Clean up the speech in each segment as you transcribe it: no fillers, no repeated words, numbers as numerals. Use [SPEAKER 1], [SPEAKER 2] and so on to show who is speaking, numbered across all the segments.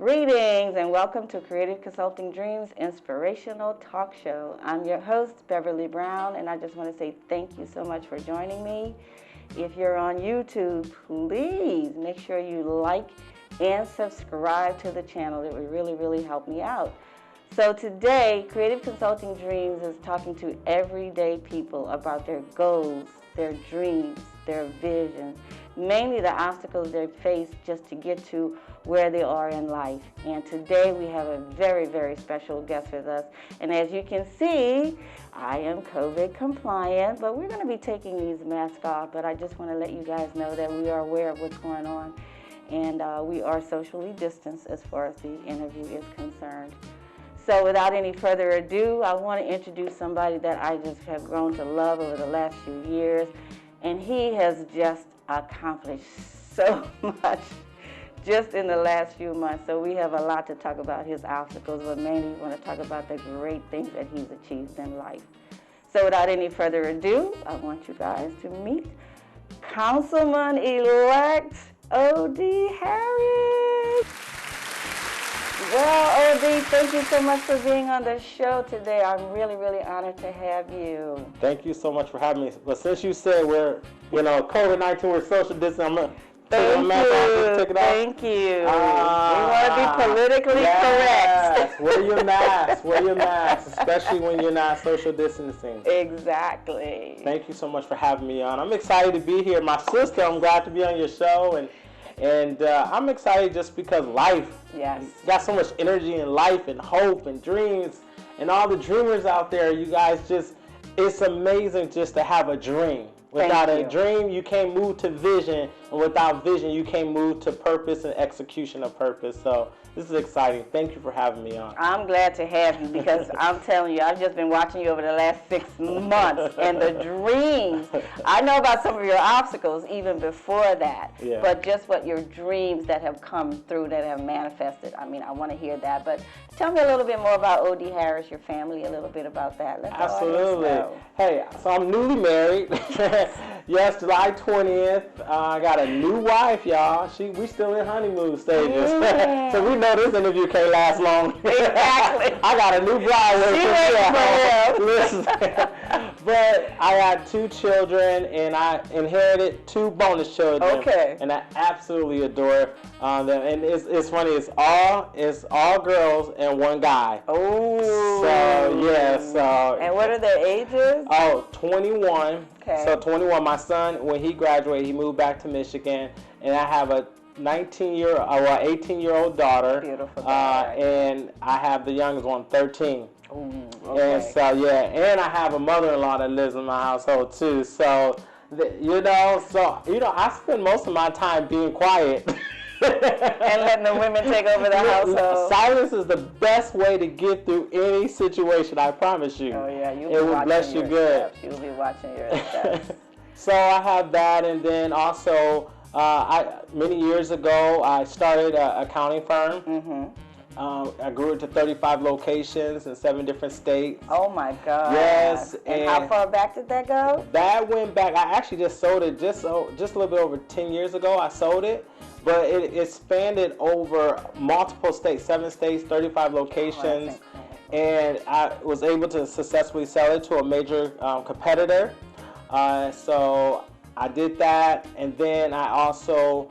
[SPEAKER 1] Greetings and welcome to Creative Consulting Dreams Inspirational Talk Show. I'm your host, Beverly Brown, and I just want to say thank you so much for joining me. If you're on YouTube, please make sure you like and subscribe to the channel. It would really help me out. So today, Creative Consulting Dreams is talking to everyday people about their goals, their dreams, their visions, mainly the obstacles they face just to get to where they are in life. And today we have a very special guest with us. And as you can see, I am COVID compliant, but we're going to be taking these masks off. But I just want to let you guys know that we are aware of what's going on. And we are socially distanced as far as the interview is concerned. So without any further ado, I want to introduce somebody that I just have grown to love over the last few years. And he has just accomplished so much just in the last few months. So we have a lot to talk about his obstacles, but mainly we want to talk about the great things that he's achieved in life. So without any further ado, I want you guys to meet Councilman-elect O.D. Harris. Well, O.D., thank you so much for being on the show today. I'm really honored to have you.
[SPEAKER 2] Thank you so much for having me. But since you said we're, COVID-19, we're social distancing, I'm going to take it off.
[SPEAKER 1] Thank you. We want to be politically correct.
[SPEAKER 2] Wear your mask, especially when you're not social distancing.
[SPEAKER 1] Exactly.
[SPEAKER 2] Thank you so much for having me on. I'm excited to be here. My sister, I'm glad to be on your show, and I'm excited just because life.
[SPEAKER 1] Yes.
[SPEAKER 2] Got so much energy and life and hope and dreams, and all the dreamers out there. You guys it's amazing just to have a dream. Without a dream, you can't move to vision, and without vision, you can't move to purpose and execution of purpose. So this is exciting. Thank you for having me on.
[SPEAKER 1] I'm glad to have you because I'm telling you, I've just been watching you over the last 6 months, and the dreams. I know about some of your obstacles even before that, but just what your dreams that have come through, that have manifested. I mean, I want to hear that, but tell me a little bit more about O.D. Harris, your family, a little bit about that.
[SPEAKER 2] Absolutely. Hey, so I'm newly married. Yes, July 20th. I got a new wife, y'all. We still in honeymoon stages. So we know this interview can't last long.
[SPEAKER 1] Exactly.
[SPEAKER 2] I got a new bride. Listen. But I got 2 children, and I inherited 2 bonus children.
[SPEAKER 1] Okay.
[SPEAKER 2] And I absolutely adore them. And it's funny. It's all girls and 1 guy.
[SPEAKER 1] Oh.
[SPEAKER 2] So yeah. So.
[SPEAKER 1] And what are their ages?
[SPEAKER 2] Oh, 21.
[SPEAKER 1] Okay.
[SPEAKER 2] So 21. My son, when he graduated, he moved back to Michigan, and I have a 18-year-old daughter.
[SPEAKER 1] Beautiful daughter.
[SPEAKER 2] And I have the youngest one, 13.
[SPEAKER 1] Ooh, okay.
[SPEAKER 2] And so and I have a mother-in-law that lives in my household too. So I spend most of my time being quiet.
[SPEAKER 1] And letting the women take over the household.
[SPEAKER 2] Silence is the best way to get through any situation, I promise you.
[SPEAKER 1] Oh yeah,
[SPEAKER 2] it will bless you good.
[SPEAKER 1] You'll be watching your steps.
[SPEAKER 2] So I have that, and then also many years ago I started an accounting firm. Mm-hmm. I grew it to 35 locations in 7 different states.
[SPEAKER 1] Oh my God!
[SPEAKER 2] Yes.
[SPEAKER 1] And how far back did that go?
[SPEAKER 2] That went back. I actually just sold it just a little bit over 10 years ago. I sold it. But it expanded over multiple states, 7 states, 35 locations, and I was able to successfully sell it to a major competitor. So I did that, and then I also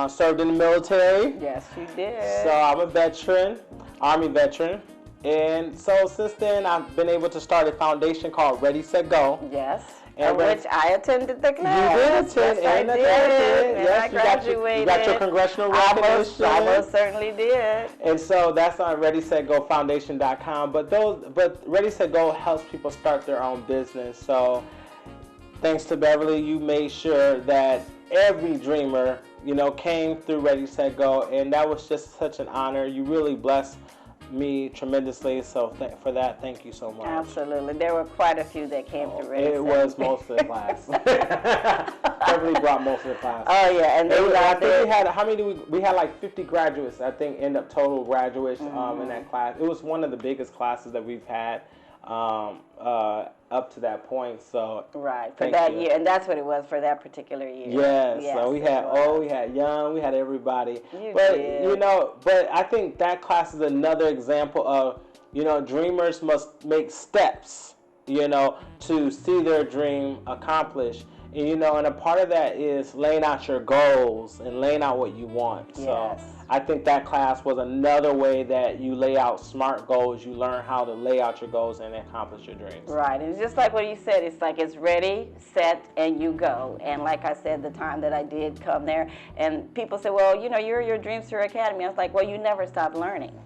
[SPEAKER 2] served in the military.
[SPEAKER 1] Yes, you did.
[SPEAKER 2] So I'm a veteran, Army veteran. And so since then, I've been able to start a foundation called Ready, Set, Go.
[SPEAKER 1] Yes. Which I attended the class.
[SPEAKER 2] You did attend,
[SPEAKER 1] and I did. And I graduated.
[SPEAKER 2] You got your congressional recognition.
[SPEAKER 1] I most certainly did.
[SPEAKER 2] And so that's on ReadySetGoFoundation.com. But Ready, Set, Go helps people start their own business. So thanks to Beverly, you made sure that every dreamer, came through Ready, Set, Go, and that was just such an honor. You really blessed me tremendously, so for that, thank you so much.
[SPEAKER 1] Absolutely. There were quite a few that came through.
[SPEAKER 2] It was most of the class. Beverly brought most of the class.
[SPEAKER 1] Oh yeah, and
[SPEAKER 2] I think we had, how many we had like 50 graduates, I think, end up total graduates in that class. It was one of the biggest classes that we've had. up to that point. So
[SPEAKER 1] right, for that year, and that's what it was for that particular year.
[SPEAKER 2] Yes, so we had old, we had young, we had everybody. But I think that class is another example of, dreamers must make steps, to see their dream accomplished. And, and a part of that is laying out your goals and laying out what you want.
[SPEAKER 1] Yes.
[SPEAKER 2] So I think that class was another way that you lay out SMART goals. You learn how to lay out your goals and accomplish your dreams.
[SPEAKER 1] Right. And it's just like what you said. It's like it's ready, set, and you go. And like I said, the time that I did come there, and people say, well, you're your Dreamster Academy. I was like, well, you never stop learning.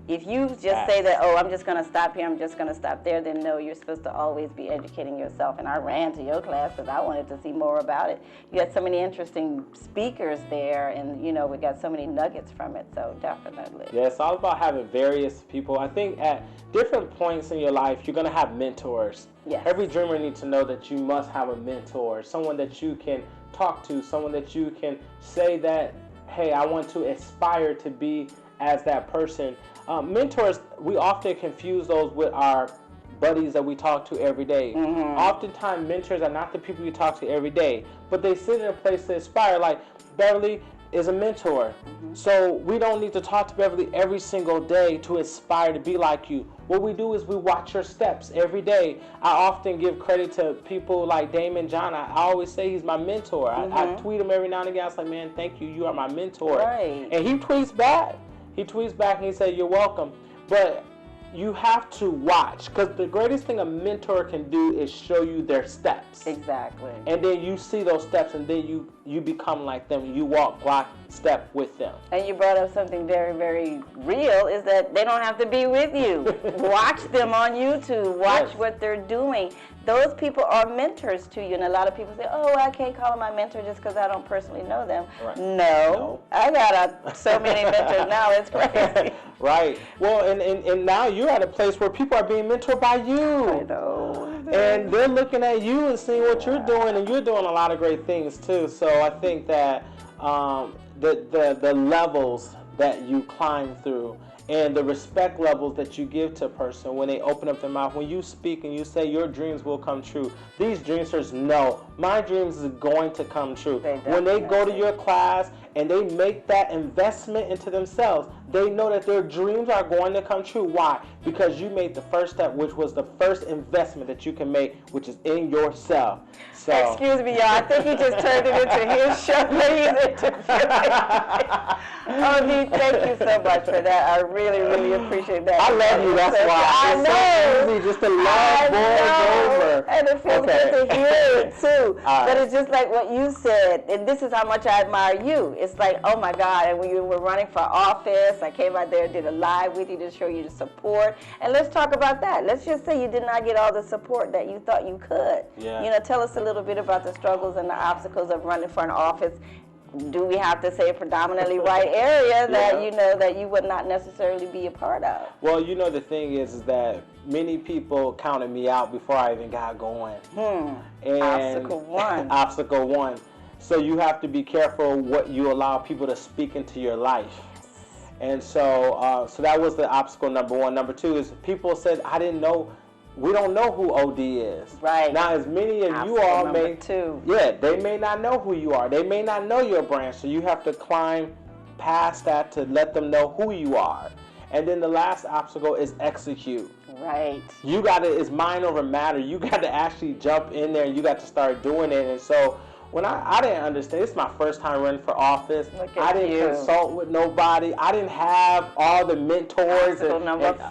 [SPEAKER 1] If you just say that, I'm just going to stop here, I'm just going to stop there, then no, you're supposed to always be educating yourself. And I ran to your class because I wanted to see more about it. You had so many interesting speakers there, and, we got so many nuggets from it, so definitely.
[SPEAKER 2] Yeah, it's all about having various people. I think at different points in your life, you're going to have mentors.
[SPEAKER 1] Yes.
[SPEAKER 2] Every dreamer needs to know that you must have a mentor, someone that you can talk to, someone that you can say that, hey, I want to aspire to be as that person. Mentors, we often confuse those with our buddies that we talk to every day.
[SPEAKER 1] Mm-hmm.
[SPEAKER 2] Oftentimes, mentors are not the people you talk to every day, but they sit in a place to aspire. Like Beverly is a mentor. Mm-hmm. So we don't need to talk to Beverly every single day to aspire to be like you. What we do is we watch your steps every day. I often give credit to people like Damon John. I always say he's my mentor. Mm-hmm. I tweet him every now and again. I was like, man, thank you. You are my mentor.
[SPEAKER 1] Right.
[SPEAKER 2] And he tweets back. And he said, you're welcome. But you have to watch, because the greatest thing a mentor can do is show you their steps.
[SPEAKER 1] Exactly.
[SPEAKER 2] And then you see those steps, and then you become like them. You walk step with them.
[SPEAKER 1] And you brought up something very, very real, is that they don't have to be with you. Watch them on YouTube. Watch what they're doing. Those people are mentors to you. And a lot of people say, I can't call them my mentor just because I don't personally know them.
[SPEAKER 2] Right.
[SPEAKER 1] No. I got so many mentors now. It's crazy.
[SPEAKER 2] Right. Well, and now you're at a place where people are being mentored by you.
[SPEAKER 1] I know.
[SPEAKER 2] And they're looking at you and seeing what you're doing, and you're doing a lot of great things too. So I think that the levels that you climb through and the respect levels that you give to a person when they open up their mouth, when you speak and you say your dreams will come true, these dreamsters know my dreams is going to come true. When they go to your class and they make that investment into themselves, they know that their dreams are going to come true. Why? Because you made the first step, which was the first investment that you can make, which is in yourself. So,
[SPEAKER 1] excuse me, y'all. I think he just turned it into his show. He's interviewing. Thank you so much for that. I really, really appreciate that.
[SPEAKER 2] I love you. That's why.
[SPEAKER 1] I know.
[SPEAKER 2] So easy just to love boys over.
[SPEAKER 1] And it feels good to hear it too. But it's just like what you said, and this is how much I admire you. It's like, oh my God, and when you were running for office, I came out there and did a live with you to show you the support. And let's talk about that. Let's just say you did not get all the support that you thought you could.
[SPEAKER 2] Yeah.
[SPEAKER 1] Tell us a little bit about the struggles and the obstacles of running for an office. Do we have to say a predominantly white area that that you would not necessarily be a part of?
[SPEAKER 2] Well, the thing is that many people counted me out before I even got going. And obstacle one. So you have to be careful what you allow people to speak into your life. And so that was the obstacle number one. Number two is people said, I didn't know. We don't know who OD is.
[SPEAKER 1] Right.
[SPEAKER 2] Now, as many of you all they may not know who you are. They may not know your brand. So you have to climb past that to let them know who you are. And then the last obstacle is execute.
[SPEAKER 1] Right.
[SPEAKER 2] You got to, it's mind over matter. You got to actually jump in there and you got to start doing it. And so when I didn't understand, it's my first time running for office. I didn't consult with nobody. I didn't have all the mentors.
[SPEAKER 1] Number 4.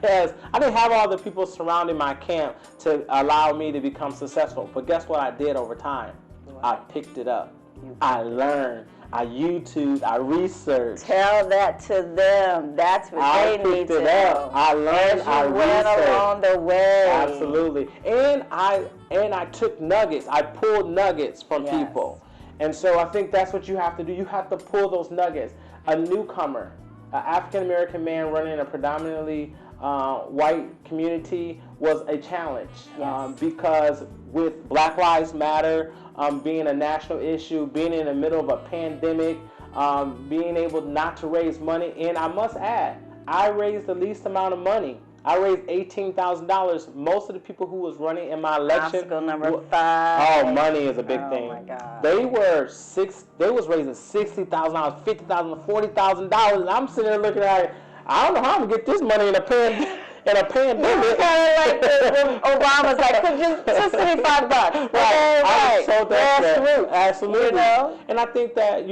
[SPEAKER 2] Yes, I didn't have all the people surrounding my camp to allow me to become successful. But guess what I did over time? I picked it up. I learned. I YouTubed. I researched.
[SPEAKER 1] Tell that to them. That's what they need to know.
[SPEAKER 2] I learned. I
[SPEAKER 1] went along the way.
[SPEAKER 2] Absolutely. And I took nuggets. I pulled nuggets from people. And so I think that's what you have to do. You have to pull those nuggets. A newcomer, an African-American man running a predominantly white community was a challenge. Because with Black Lives Matter being a national issue, being in the middle of a pandemic, being able not to raise money, and I must add, I raised the least amount of money I raised $18,000. Most of the people who was running in my election,
[SPEAKER 1] obstacle number 5.
[SPEAKER 2] oh, money is a big thing.
[SPEAKER 1] Oh my God.
[SPEAKER 2] They was raising $60,000, $50,000, $40,000, and I'm sitting there looking at it. I don't know how I'm gonna get this money in a pandemic.
[SPEAKER 1] It's kind of like when Obama's like, could you just give me $5?
[SPEAKER 2] Right.
[SPEAKER 1] Okay,
[SPEAKER 2] I was so desperate.
[SPEAKER 1] Grassroots,
[SPEAKER 2] Absolutely.
[SPEAKER 1] You know?
[SPEAKER 2] And I think that,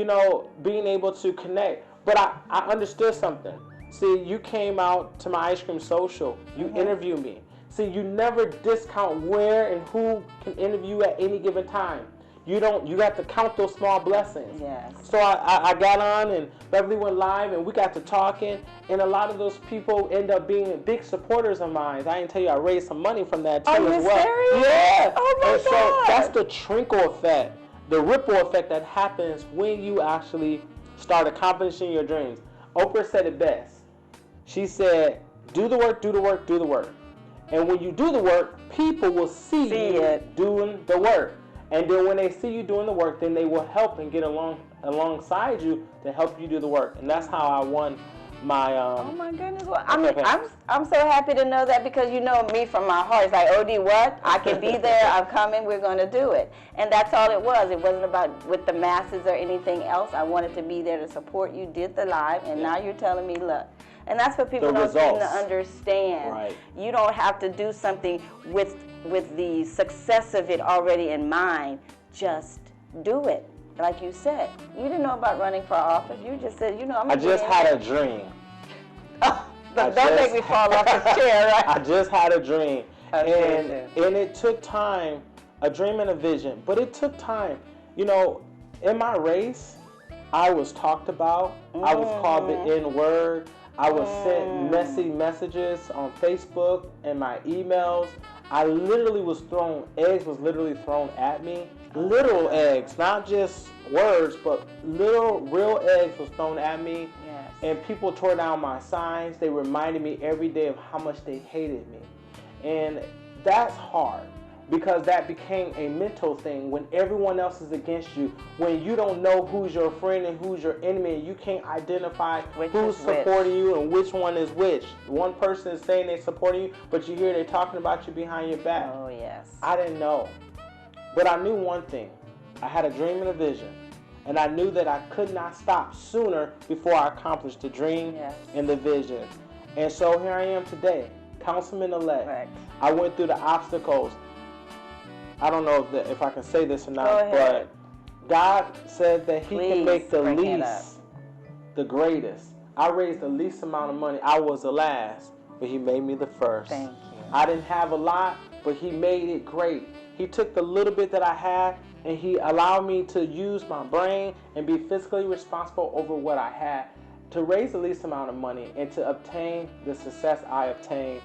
[SPEAKER 2] being able to connect. But I understood something. See, you came out to my ice cream social. You interviewed me. See, you never discount where and who can interview at any given time. You got to count those small blessings.
[SPEAKER 1] Yes.
[SPEAKER 2] So I got on and Beverly went live and we got to talking, and a lot of those people end up being big supporters of mine. I didn't tell you I raised some money from that too as well.
[SPEAKER 1] Are you serious?
[SPEAKER 2] Yeah.
[SPEAKER 1] Oh my
[SPEAKER 2] and
[SPEAKER 1] God.
[SPEAKER 2] So that's the trickle effect, the ripple effect that happens when you actually start accomplishing your dreams. Oprah said it best. She said, do the work, do the work, do the work. And when you do the work, people will see you doing the work. And then when they see you doing the work, then they will help and get alongside you to help you do the work. And that's how I won my
[SPEAKER 1] oh my goodness. Well, I'm so happy to know that, because you know me from my heart. It's like, OD, what? I can be there. I'm coming. We're going to do it. And that's all it was. It wasn't about with the masses or anything else. I wanted to be there to support you, did the live, and now you're telling me, look. And that's what people don't seem to understand.
[SPEAKER 2] Right.
[SPEAKER 1] You don't have to do something with the success of it already in mind. Just do it. Like you said, you didn't know about running for office. You just said,
[SPEAKER 2] I just had a dream.
[SPEAKER 1] Don't make me fall off the chair, right?
[SPEAKER 2] I just had a dream. And it took time, a dream and a vision. But it took time. In my race, I was talked about. I was called the N-word. I was sent messy messages on Facebook and my emails. I literally eggs was literally thrown at me. Literal eggs, not just words, but real eggs was thrown at me.
[SPEAKER 1] Yes.
[SPEAKER 2] And people tore down my signs. They reminded me every day of how much they hated me. And that's hard, because that became a mental thing when everyone else is against you, when you don't know who's your friend and who's your enemy, and you can't identify who's supporting you and which one is which. One person is saying they're supporting you, but you hear they're talking about you behind your back.
[SPEAKER 1] Oh, yes.
[SPEAKER 2] I didn't know. But I knew one thing. I had a dream and a vision. And I knew that I could not stop sooner before I accomplished the dream and the vision. And so here I am today, Councilman-elect.
[SPEAKER 1] Right.
[SPEAKER 2] I went through the obstacles. I don't know if I can say this or not, but God said that He can make the least the greatest. I raised the least amount of money. I was the last, but He made me the first.
[SPEAKER 1] Thank you.
[SPEAKER 2] I didn't have a lot, but He made it great. He took the little bit that I had, and He allowed me to use my brain and be fiscally responsible over what I had to raise the least amount of money and to obtain the success I obtained.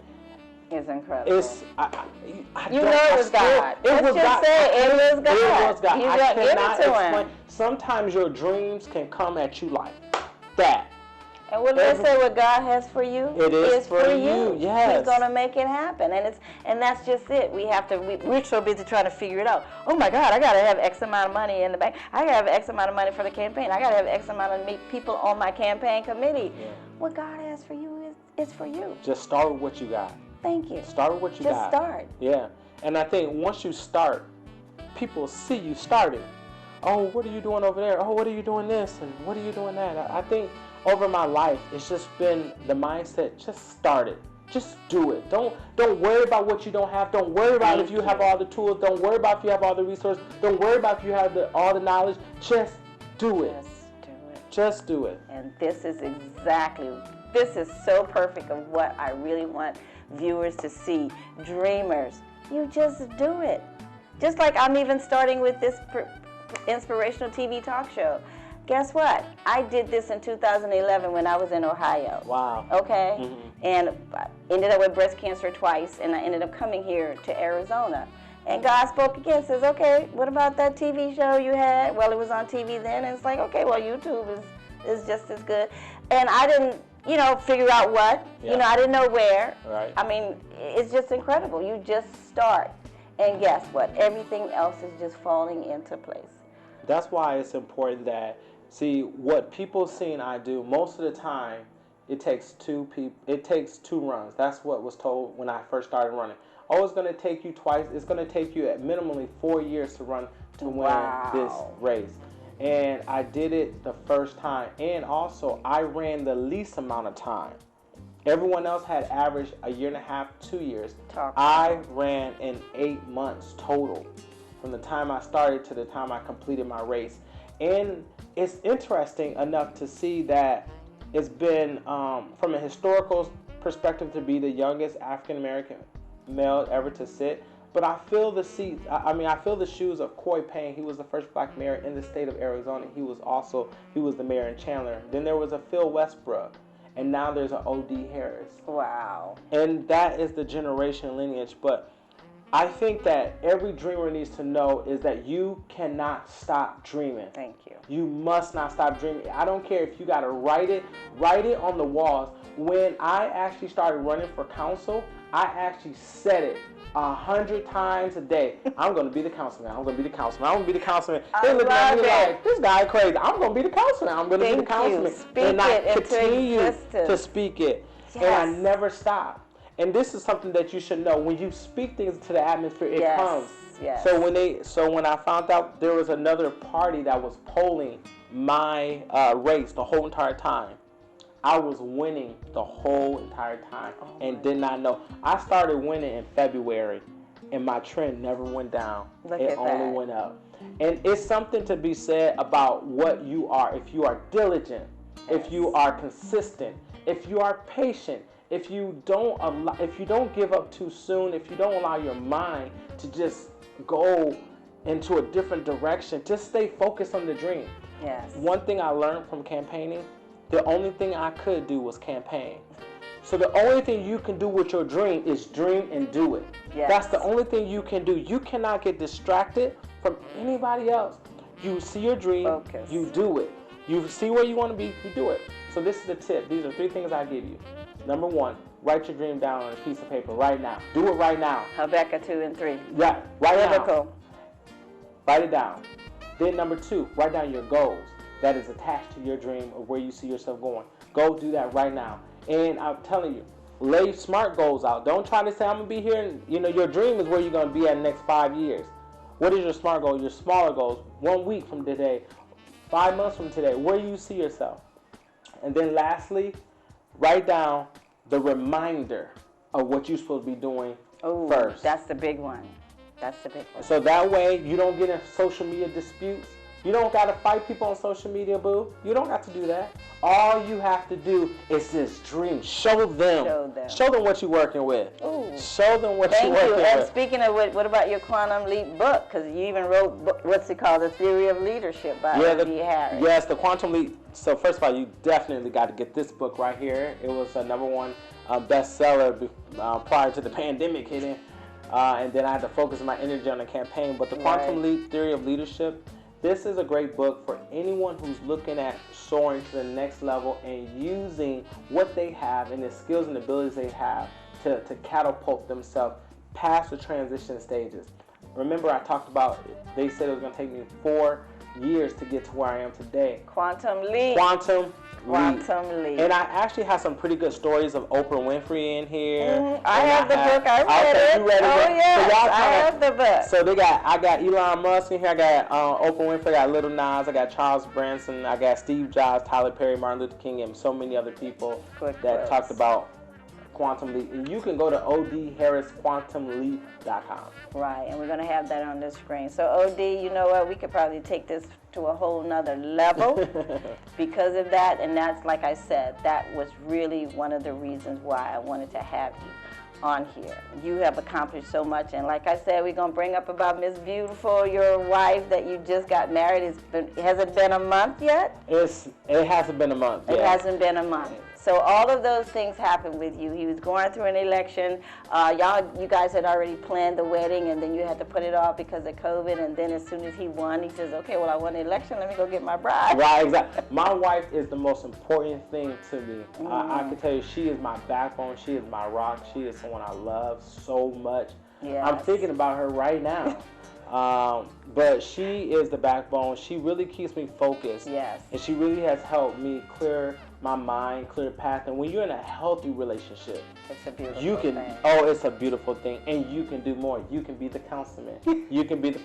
[SPEAKER 1] It's incredible.
[SPEAKER 2] It
[SPEAKER 1] was God. It was God. It was God.
[SPEAKER 2] I cannot explain. Sometimes your dreams can come at you like that.
[SPEAKER 1] And what they say, what God has for you,
[SPEAKER 2] it is for you. Yes.
[SPEAKER 1] He's going to make it happen. And that's just it. We're so busy trying to figure it out. Oh my God, I got to have X amount of money in the bank. I got to have X amount of money for the campaign. I got to have X amount of people on my campaign committee. Yeah. What God has for you is for you.
[SPEAKER 2] Just start with what you got.
[SPEAKER 1] Thank you.
[SPEAKER 2] Start with what you got.
[SPEAKER 1] Just start.
[SPEAKER 2] Yeah. And I think once you start, people see you started. Oh, what are you doing over there? Oh, what are you doing this? And what are you doing that? I think over my life, it's just been the mindset, just start it. Just do it. Don't worry about what you don't have. Don't worry about if you have all the tools. Don't worry about if you have all the resources. Don't worry about if you have all the knowledge. Just do it. Just do it.
[SPEAKER 1] And this is so perfect of what I really want viewers to see. Dreamers, you just do it. Just like I'm even starting with this inspirational TV talk show. Guess what? I did this in 2011 when I was in Ohio.
[SPEAKER 2] Wow.
[SPEAKER 1] Okay? Mm-hmm. And I ended up with breast cancer twice, and I ended up coming here to Arizona. And God spoke again, says, okay, what about that TV show you had? Well, it was on TV then, and it's like, okay, well, YouTube is just as good. And I didn't, figure out what. Yeah. I didn't know where.
[SPEAKER 2] Right.
[SPEAKER 1] I mean, it's just incredible. You just start. And guess what? Everything else is just falling into place.
[SPEAKER 2] That's why it's important that, see, what people see I do most of the time, it takes two people. It takes 2 runs. That's what was told when I first started running. Oh, it's going to take you twice. It's going to take you at minimally 4 years to run to win this race. And I did it the first time. And also, I ran the least amount of time. Everyone else had averaged 1.5 years, 2 years. I ran in 8 months total, from the time I started to the time I completed my race. And it's interesting enough to see that it's been, from a historical perspective, to be the youngest African-American male ever to sit. But I feel the shoes of Coy Payne. He was the first black mayor in the state of Arizona. He was the mayor in Chandler. Then there was a Phil Westbrook. And now there's an O.D. Harris.
[SPEAKER 1] Wow.
[SPEAKER 2] And that is the generation lineage. But I think that every dreamer needs to know is that you cannot stop dreaming.
[SPEAKER 1] Thank you.
[SPEAKER 2] You must not stop dreaming. I don't care if you got to write it on the walls. When I actually started running for council, I actually said it 100 times a day. I'm going to be the councilman. I'm going to be the councilman. I'm going to be the councilman. They look at me like, this guy crazy. I'm going to be the councilman. I'm going to be the councilman. And I continue to speak it. Yes. And I never stop. And this is something that you should know. When you speak things into the atmosphere, it comes.
[SPEAKER 1] Yes.
[SPEAKER 2] So when I found out there was another party that was polling my race the whole entire time, I was winning the whole entire time and did not know. I started winning in February, and my trend never went down. It only went up. And it's something to be said about what you are. If you are diligent, if you are consistent, if you are patient, if you don't give up too soon, if you don't allow your mind to just go into a different direction, just stay focused on the dream.
[SPEAKER 1] Yes.
[SPEAKER 2] One thing I learned from campaigning, the only thing I could do was campaign. So the only thing you can do with your dream is dream and do it. Yes. That's the only thing you can do. You cannot get distracted from anybody else. You see your dream, focus. You do it. You see where you want to be, you do it. So this is the tip. These are 3 things I give you. Number 1, write your dream down on a piece of paper right now. Do it right now.
[SPEAKER 1] Habakkuk 2 and 3.
[SPEAKER 2] Yeah, right
[SPEAKER 1] Biblical.
[SPEAKER 2] now. Write it down. Then number 2, write down your goals that is attached to your dream of where you see yourself going. Go do that right now. And I'm telling you, lay smart goals out. Don't try to say, I'm going to be here. And, your dream is where you're going to be at the next 5 years. What is your smart goal? Your smaller goals, 1 week from today, 5 months from today, where you see yourself. And then lastly, write down the reminder of what you're supposed to be doing first.
[SPEAKER 1] That's the big one.
[SPEAKER 2] So that way you don't get in social media disputes. You don't got to fight people on social media, boo. You don't have to do that. All you have to do is just dream. Show them what you're working with.
[SPEAKER 1] Ooh.
[SPEAKER 2] Show them what you're working with.
[SPEAKER 1] And speaking of what about your Quantum Leap book? Because you even wrote, what's it called? The Theory of Leadership by O.D. Harris.
[SPEAKER 2] Yes, the Quantum Leap. So first of all, you definitely got to get this book right here. It was a #1 bestseller prior to the pandemic hitting. And then I had to focus my energy on the campaign. But the Quantum Leap Theory of Leadership, this is a great book for anyone who's looking at soaring to the next level and using what they have and the skills and abilities they have to catapult themselves past the transition stages. Remember, I talked about, they said it was going to take me 4 years to get to where I am today.
[SPEAKER 1] Quantum Leap.
[SPEAKER 2] Quantum
[SPEAKER 1] Leap.
[SPEAKER 2] And I actually have some pretty good stories of Oprah Winfrey in here.
[SPEAKER 1] I have the book. I read it.
[SPEAKER 2] You read it.
[SPEAKER 1] Oh, yes. So I have the book.
[SPEAKER 2] So I got Elon Musk in here. I got Oprah Winfrey. I got Little Nas. I got Charles Branson. I got Steve Jobs, Tyler Perry, Martin Luther King, and so many other people that talked about Quantum Leap. And you can go to odharrisquantumleap.com.
[SPEAKER 1] Right, and we're going to have that on the screen. So, OD, you know what? We could probably take this to a whole nother level because of that. And that's, like I said, that was really one of the reasons why I wanted to have you on here. You have accomplished so much. And like I said, we're going to bring up about Miss Beautiful, your wife that you just got married. Has it been a month yet?
[SPEAKER 2] It hasn't been a month yet.
[SPEAKER 1] It hasn't been a month. So all of those things happened with you. He was going through an election. You guys had already planned the wedding, and then you had to put it off because of COVID. And then as soon as he won, he says, okay, well, I won the election. Let me go get my bride.
[SPEAKER 2] Right, exactly. My wife is the most important thing to me. I can tell you, she is my backbone. She is my rock. She is someone I love so much. Yes. I'm thinking about her right now. But she is the backbone. She really keeps me focused.
[SPEAKER 1] Yes.
[SPEAKER 2] And she really has helped me clear my mind, clear path. And when you're in a healthy relationship,
[SPEAKER 1] it's a beautiful
[SPEAKER 2] thing. It's a beautiful thing. And you can do more. You can be the councilman. You can be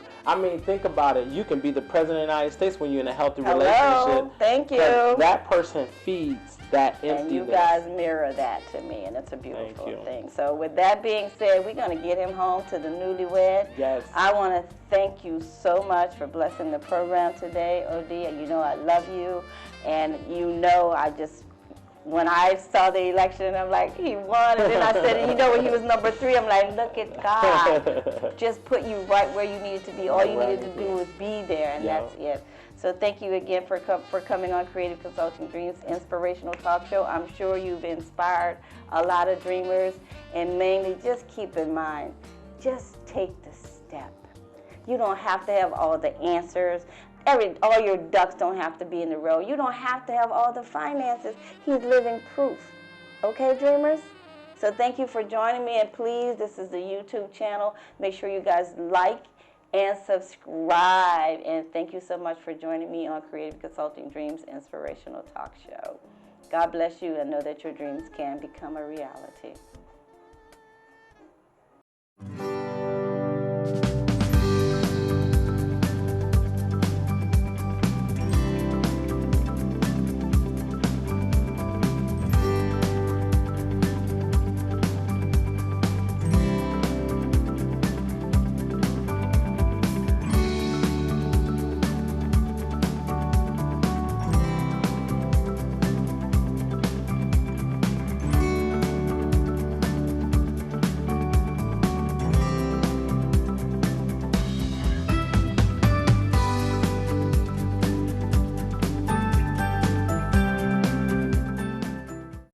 [SPEAKER 2] think about it. You can be the president of the United States when you're in a healthy relationship.
[SPEAKER 1] Thank you.
[SPEAKER 2] That person feeds that emptiness.
[SPEAKER 1] And you guys mirror that to me, and it's a beautiful thing. So with that being said, we're going to get him home to the newlywed.
[SPEAKER 2] Yes.
[SPEAKER 1] I want to thank you so much for blessing the program today, OD. You know I love you. And when I saw the election, I'm like, he won. And then I said, when he was number 3, I'm like, look at God. Just put you right where you needed to be. All you needed to do was be there, and that's it. So thank you again for coming on Creative Consulting Dreams Inspirational Talk Show. I'm sure you've inspired a lot of dreamers. And mainly, just keep in mind, just take the step. You don't have to have all the answers. All your ducks don't have to be in the row. You don't have to have all the finances. He's living proof. Okay, dreamers? So thank you for joining me. And please, this is the YouTube channel. Make sure you guys like and subscribe. And thank you so much for joining me on Creative Consulting Dreams Inspirational Talk Show. God bless you, and know that your dreams can become a reality.